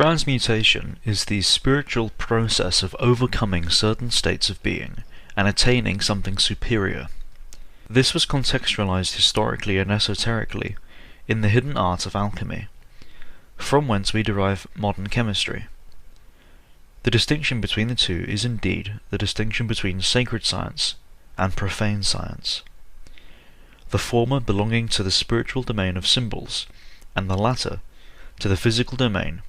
Transmutation is the spiritual process of overcoming certain states of being and attaining something superior. This was contextualized historically and esoterically in the hidden art of alchemy, from whence we derive modern chemistry. The distinction between the two is indeed the distinction between sacred science and profane science, the former belonging to the spiritual domain of symbols, and the latter to the physical domain,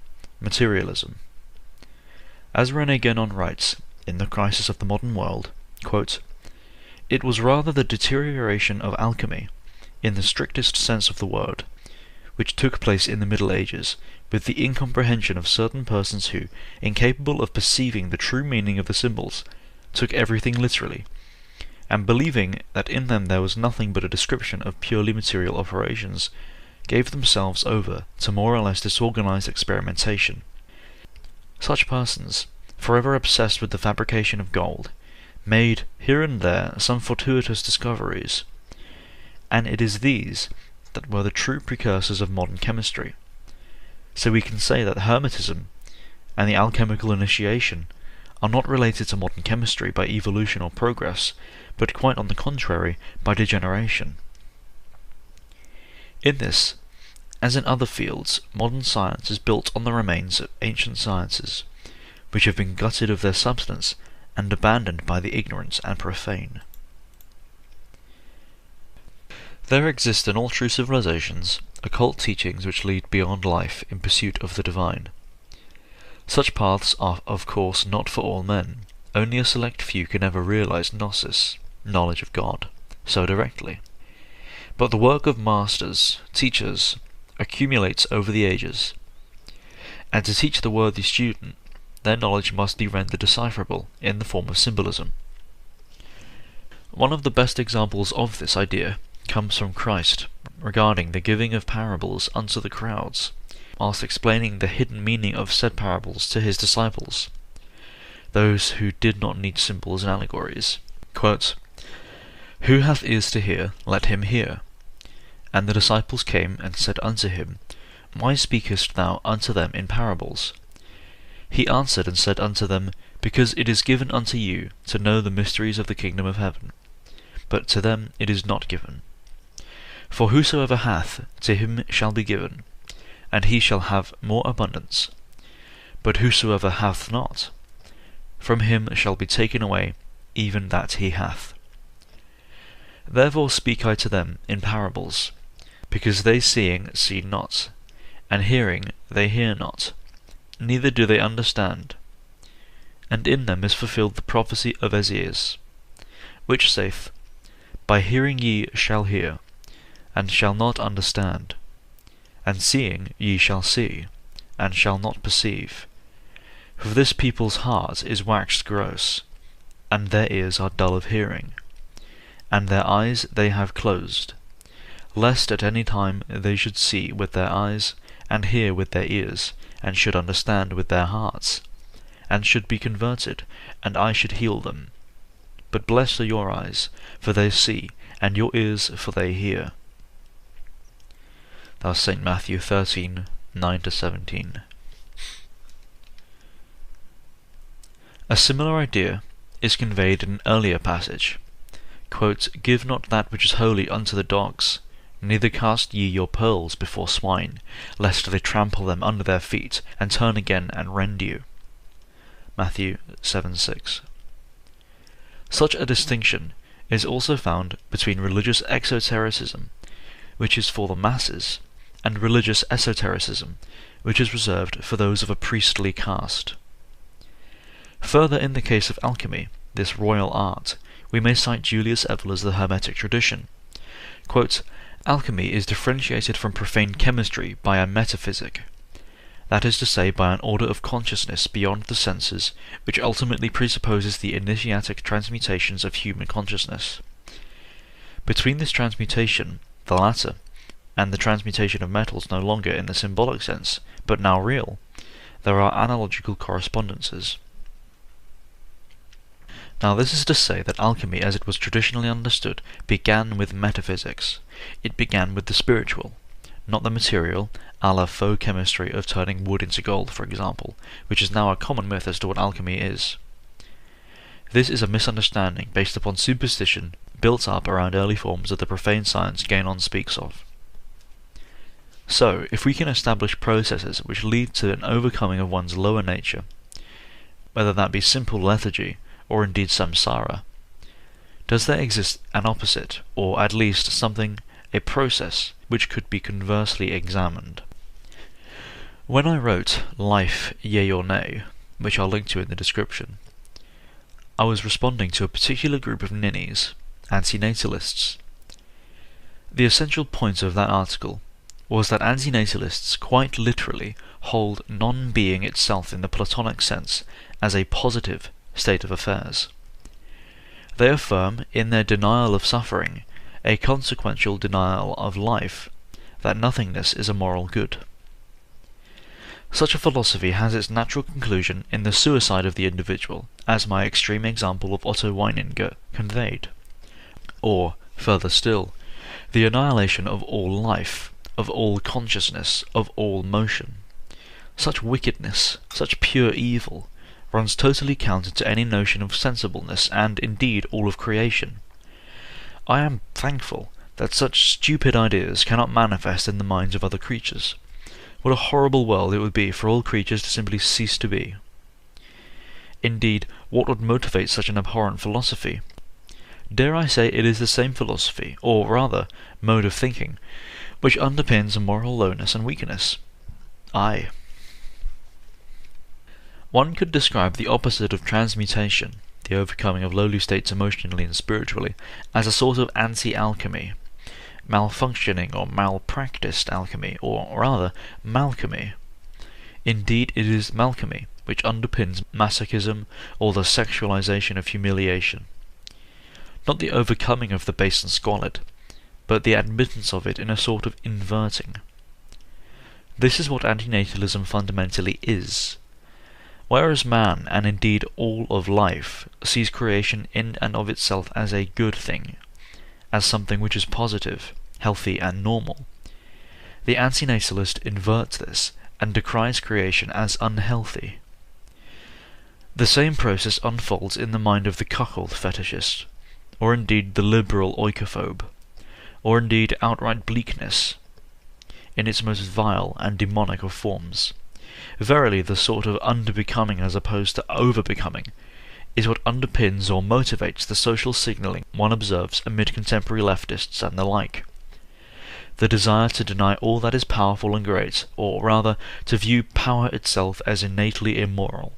materialism. As René Guénon writes in The Crisis of the Modern World, quote, "It was rather the deterioration of alchemy, in the strictest sense of the word, which took place in the Middle Ages, with the incomprehension of certain persons who, incapable of perceiving the true meaning of the symbols, took everything literally, and believing that in them there was nothing but a description of purely material operations, gave themselves over to more or less disorganized experimentation. Such persons, forever obsessed with the fabrication of gold, made here and there some fortuitous discoveries, and it is these that were the true precursors of modern chemistry. So we can say that Hermetism and the alchemical initiation are not related to modern chemistry by evolution or progress, but quite on the contrary, by degeneration. In this, as in other fields, modern science is built on the remains of ancient sciences, which have been gutted of their substance and abandoned by the ignorant and profane. There exist in all true civilizations occult teachings which lead beyond life in pursuit of the divine. Such paths are of course not for all men. Only a select few can ever realize gnosis, knowledge of God, so directly. But the work of masters, teachers, accumulates over the ages, and to teach the worthy student, their knowledge must be rendered decipherable in the form of symbolism. One of the best examples of this idea comes from Christ regarding the giving of parables unto the crowds, whilst explaining the hidden meaning of said parables to his disciples, those who did not need symbols and allegories. Quote, "Who hath ears to hear, let him hear. And the disciples came and said unto him, Why speakest thou unto them in parables? He answered and said unto them, Because it is given unto you to know the mysteries of the kingdom of heaven, but to them it is not given. For whosoever hath, to him shall be given, and he shall have more abundance. But whosoever hath not, from him shall be taken away even that he hath. Therefore speak I to them in parables, because they seeing see not, and hearing they hear not, neither do they understand. And in them is fulfilled the prophecy of Esaias, which saith, By hearing ye shall hear, and shall not understand, and seeing ye shall see, and shall not perceive. For this people's heart is waxed gross, and their ears are dull of hearing, and their eyes they have closed, lest at any time they should see with their eyes, and hear with their ears, and should understand with their hearts, and should be converted, and I should heal them. But blessed are your eyes, for they see, and your ears, for they hear." Thus St. Matthew 13, 9-17. A similar idea is conveyed in an earlier passage. Quote, "Give not that which is holy unto the dogs, neither cast ye your pearls before swine, lest they trample them under their feet, and turn again and rend you." Matthew 7:6. Such a distinction is also found between religious exotericism, which is for the masses, and religious esotericism, which is reserved for those of a priestly caste. Further, in the case of alchemy, this royal art, we may cite Julius Evolar's The Hermetic Tradition. Quote, "Alchemy is differentiated from profane chemistry by a metaphysic, that is to say, by an order of consciousness beyond the senses, which ultimately presupposes the initiatic transmutations of human consciousness. Between this transmutation, the latter, and the transmutation of metals no longer in the symbolic sense, but now real, there are analogical correspondences. Now this is to say that alchemy, as it was traditionally understood, began with metaphysics. It began with the spiritual, not the material, a la faux chemistry of turning wood into gold, for example, which is now a common myth as to what alchemy is. This is a misunderstanding based upon superstition built up around early forms of the profane science Guénon speaks of. So, if we can establish processes which lead to an overcoming of one's lower nature, whether that be simple lethargy or indeed samsara, does there exist an opposite, or at least something, a process, which could be conversely examined? When I wrote Life, Yea or Nay, which I'll link to in the description, I was responding to a particular group of ninnies, antinatalists. The essential point of that article was that antinatalists quite literally hold non-being itself in the Platonic sense as a positive state of affairs. They affirm, in their denial of suffering, a consequential denial of life, that nothingness is a moral good. Such a philosophy has its natural conclusion in the suicide of the individual, as my extreme example of Otto Weininger conveyed. Or, further still, the annihilation of all life, of all consciousness, of all motion. Such wickedness, such pure evil, runs totally counter to any notion of sensibleness and, indeed, all of creation. I am thankful that such stupid ideas cannot manifest in the minds of other creatures. What a horrible world it would be for all creatures to simply cease to be. Indeed, what would motivate such an abhorrent philosophy? Dare I say it is the same philosophy, or rather, mode of thinking, which underpins moral lowness and weakness. Aye. One could describe the opposite of transmutation, the overcoming of lowly states emotionally and spiritually, as a sort of anti-alchemy, malfunctioning or malpracticed alchemy, or rather, malchemy. Indeed, it is malchemy which underpins masochism or the sexualization of humiliation. Not the overcoming of the base and squalid, but the admittance of it in a sort of inverting. This is what antinatalism fundamentally is. Whereas man, and indeed all of life, sees creation in and of itself as a good thing, as something which is positive, healthy and normal, the antinatalist inverts this and decries creation as unhealthy. The same process unfolds in the mind of the cuckold fetishist, or indeed the liberal oikophobe, or indeed outright bleakness, in its most vile and demonic of forms. Verily, the sort of under-becoming as opposed to over-becoming is what underpins or motivates the social signalling one observes amid contemporary leftists and the like. The desire to deny all that is powerful and great, or rather, to view power itself as innately immoral,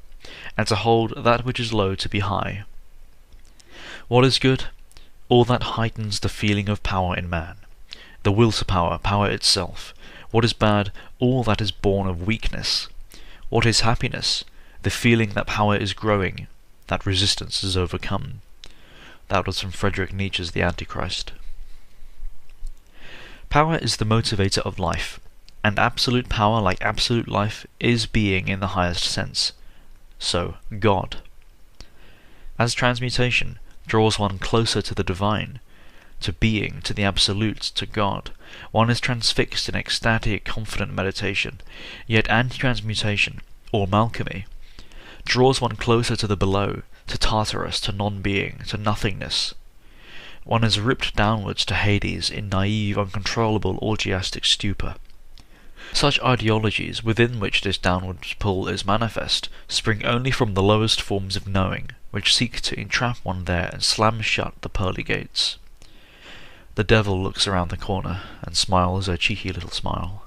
and to hold that which is low to be high. What is good? All that heightens the feeling of power in man, the will to power, power itself. What is bad? All that is born of weakness. What is happiness? The feeling that power is growing, that resistance is overcome. That was from Friedrich Nietzsche's The Antichrist. Power is the motivator of life, and absolute power, like absolute life, is being in the highest sense. So, God. As transmutation draws one closer to the divine, to being, to the absolute, to God, one is transfixed in ecstatic, confident meditation, yet anti-transmutation, or malchemy, draws one closer to the below, to Tartarus, to non-being, to nothingness. One is ripped downwards to Hades in naive, uncontrollable, orgiastic stupor. Such ideologies, within which this downward pull is manifest, spring only from the lowest forms of knowing, which seek to entrap one there and slam shut the pearly gates. The devil looks around the corner and smiles a cheeky little smile.